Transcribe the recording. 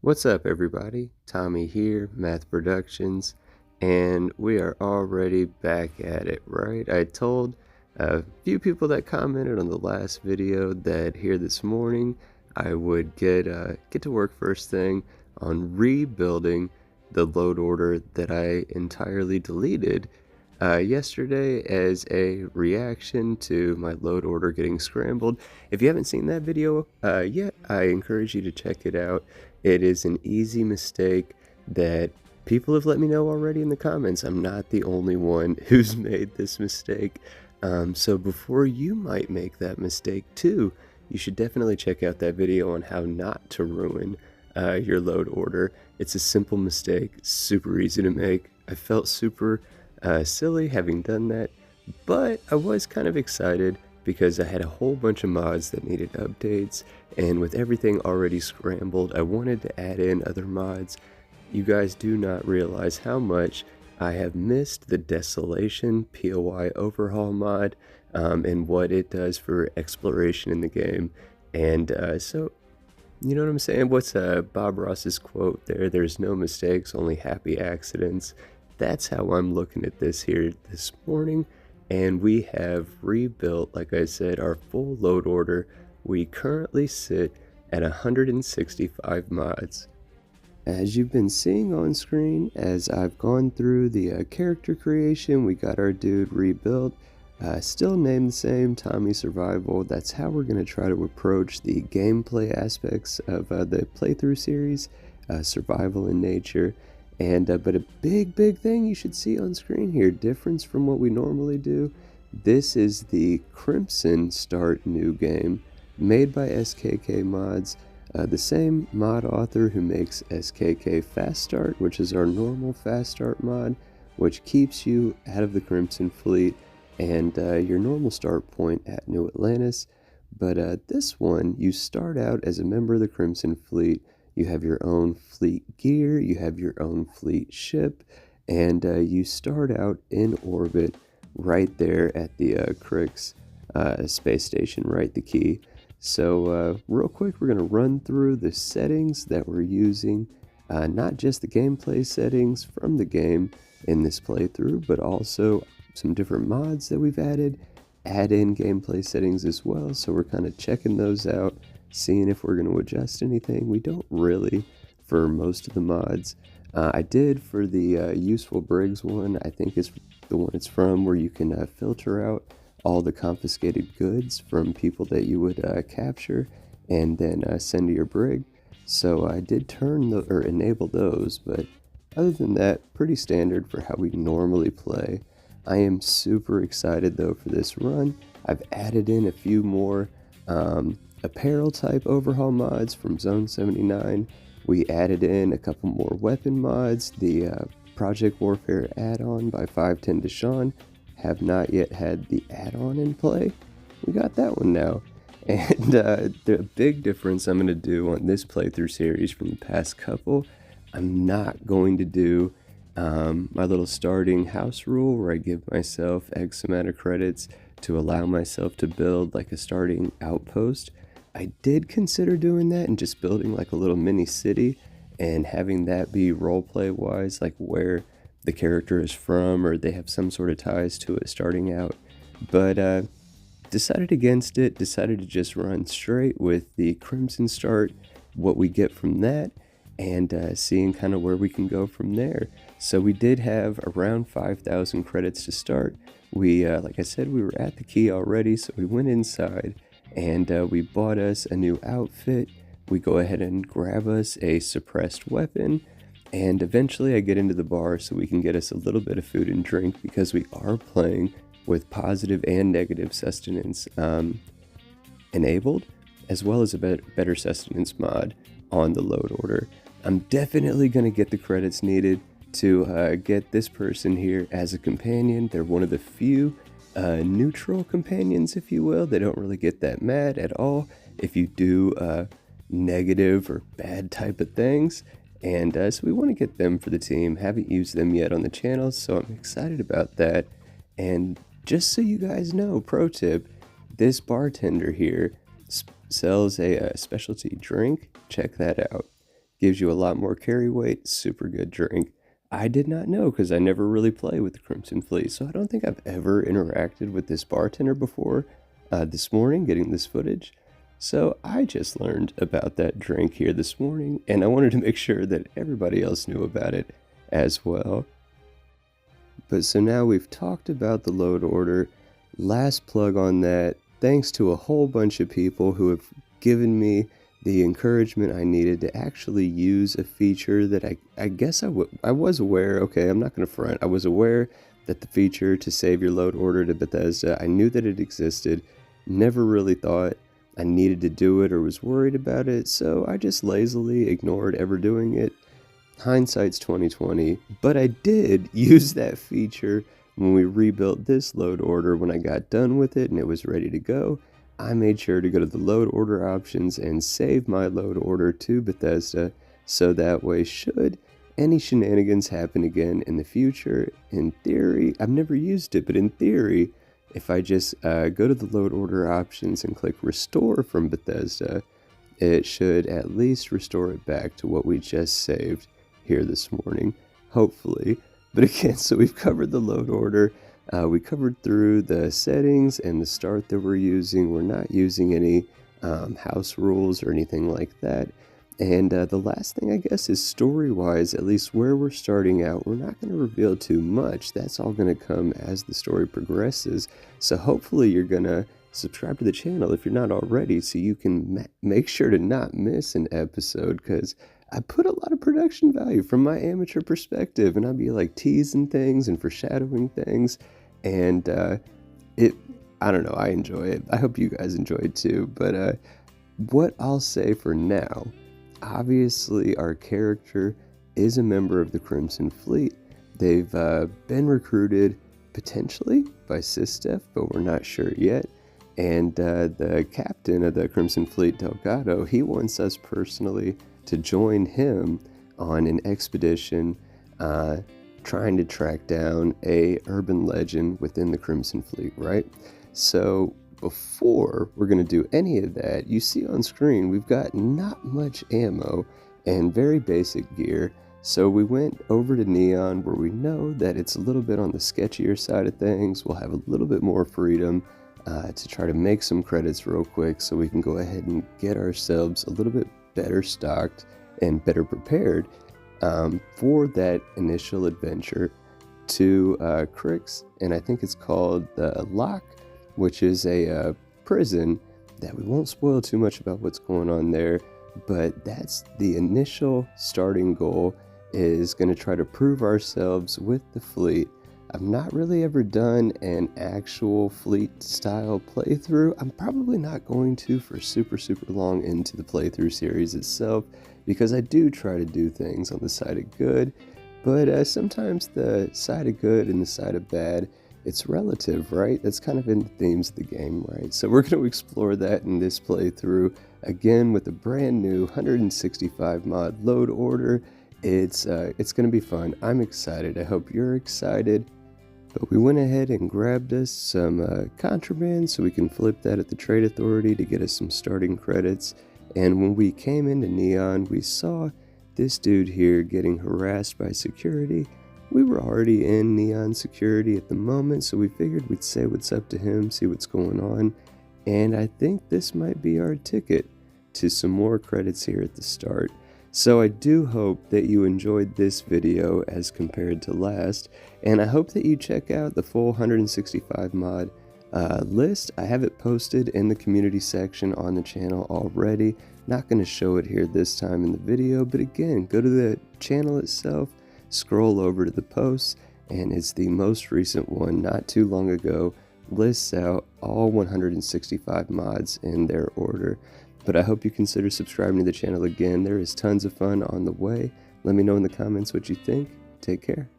What's up, everybody? Tommy here, Math Productions, and we are already back at it, right? I told a few people that commented on the last video that here this morning I would get to work first thing on rebuilding the load order that I entirely deleted yesterday as a reaction to my load order getting scrambled. If you haven't seen that video yet, I encourage you to check it out. It is an easy mistake that people have let me know already in the comments. I'm not the only one who's made this mistake. So before you might make that mistake too, you should definitely check out that video on how not to ruin your load order. It's a simple mistake, super easy to make. I felt super silly having done that, but I was kind of excited because I had a whole bunch of mods that needed updates, and with everything already scrambled, I wanted to add in other mods. You guys do not realize how much I have missed the Desolation POI overhaul mod and what it does for exploration in the game. And so, you know what I'm saying? What's Bob Ross's quote there? There's no mistakes, only happy accidents. That's how I'm looking at this here this morning. And we have rebuilt, like I said, our full load order. We currently sit at 165 mods. As you've been seeing on screen, as I've gone through the character creation, we got our dude rebuilt. Still named the same, Tommy Survival. That's how we're going to try to approach the gameplay aspects of the playthrough series, survival in nature. And but a big thing you should see on screen here, difference from what we normally do. This is the Crimson Start new game made by SKK Mods, the same mod author who makes SKK Fast Start, which is our normal Fast Start mod, which keeps you out of the Crimson Fleet and your normal start point at New Atlantis. But this one, you start out as a member of the Crimson Fleet. You have your own fleet gear, you have your own fleet ship, and you start out in orbit right there at the Crix space station, right, the key. So real quick, we're going to run through the settings that we're using, not just the gameplay settings from the game in this playthrough, but also some different mods that we've added, add-in gameplay settings as well. So we're kind of checking those out, seeing if we're going to adjust anything. We don't really for most of the mods. I did for the Useful Briggs one, I think is the one it's from, where you can filter out all the confiscated goods from people that you would capture and then send to your brig. So I did turn or enable those, but other than that, pretty standard for how we normally play. I am super excited though for this run. I've added in a few more apparel type overhaul mods from Zone 79. We added in a couple more weapon mods. The Project Warfare add-on by 510 Deshawn. Have not yet had the add-on in play. We got that one now. And the big difference I'm going to do on this playthrough series from the past couple, I'm not going to do my little starting house rule where I give myself X amount of credits to allow myself to build like a starting outpost. I did consider doing that and just building like a little mini city and having that be roleplay wise, like where the character is from or they have some sort of ties to it starting out. But decided against it, decided to just run straight with the Crimson Start, what we get from that, and seeing kind of where we can go from there. So we did have around 5,000 credits to start. We, like I said, we were at the key already, so we went inside and we bought us a new outfit. We go ahead and grab us a suppressed weapon, and eventually I get into the bar so we can get us a little bit of food and drink because we are playing with positive and negative sustenance enabled, as well as a better sustenance mod on the load order. I'm definitely going to get the credits needed to get this person here as a companion. They're one of the few neutral companions, if you will. They don't really get that mad at all if you do negative or bad type of things. And so we want to get them for the team. Haven't used them yet on the channel, so I'm excited about that. And just so you guys know, pro tip, this bartender here sells a specialty drink. Check that out. gives you a lot more carry weight, super good drink. I did not know because I never really play with the Crimson Fleet, so I don't think I've ever interacted with this bartender before this morning getting this footage. So I just learned about that drink here this morning, and I wanted to make sure that everybody else knew about it as well. But so now we've talked about the load order. Last plug on that, thanks to a whole bunch of people who have given me the encouragement I needed to actually use a feature that I guess I was aware, okay, I'm not going to front, I was aware that the feature to save your load order to Bethesda, I knew that it existed, never really thought I needed to do it or was worried about it, so I just lazily ignored ever doing it. Hindsight's 2020, but I did use that feature when we rebuilt this load order. When I got done with it and it was ready to go, I made sure to go to the load order options and save my load order to Bethesda, so that way should any shenanigans happen again in the future, in theory, I've never used it, but in theory, if I just go to the load order options and click restore from Bethesda, it should at least restore it back to what we just saved here this morning, hopefully. But again, so we've covered the load order. We covered through the settings and the start that we're using. We're not using any house rules or anything like that. And the last thing, I guess, is story-wise, at least where we're starting out, we're not going to reveal too much. That's all going to come as the story progresses. So hopefully you're going to subscribe to the channel if you're not already, so you can make sure to not miss an episode, because I put a lot of production value from my amateur perspective, and I'll be like teasing things and foreshadowing things, and I don't know, I enjoy it. I hope you guys enjoy it too. But what I'll say for now, obviously our character is a member of the Crimson Fleet. They've been recruited potentially by Sistef, but we're not sure yet. And the captain of the Crimson Fleet, Delgado, he wants us personally to join him on an expedition trying to track down a urban legend within the Crimson Fleet, right? So before we're going to do any of that, you see on screen we've got not much ammo and very basic gear. So we went over to Neon, where we know that it's a little bit on the sketchier side of things. We'll have a little bit more freedom to try to make some credits real quick, so we can go ahead and get ourselves a little bit better stocked and better prepared for that initial adventure to Crix, and I think it's called the Lock, which is a prison that we won't spoil too much about what's going on there, but that's the initial starting goal, is going to try to prove ourselves with the fleet. I've not really ever done an actual fleet style playthrough. I'm probably not going to for super long into the playthrough series itself, because I do try to do things on the side of good, but sometimes the side of good and the side of bad, it's relative, right? That's kind of in the themes of the game, right? So we're going to explore that in this playthrough, again with a brand new 165 mod load order. It's going to be fun. I'm excited. I hope you're excited. But we went ahead and grabbed us some contraband so we can flip that at the Trade Authority to get us some starting credits. And when we came into Neon, we saw this dude here getting harassed by security. We were already in Neon security at the moment, so we figured we'd say what's up to him, see what's going on. And I think this might be our ticket to some more credits here at the start. So I do hope that you enjoyed this video as compared to last, and I hope that you check out the full 165 mod list. I have it posted in the community section on the channel already. Not going to show it here this time in the video, but again, go to the channel itself, scroll over to the posts, and it's the most recent one, not too long ago, lists out all 165 mods in their order. But I hope you consider subscribing to the channel again. There is tons of fun on the way. Let me know in the comments what you think. Take care.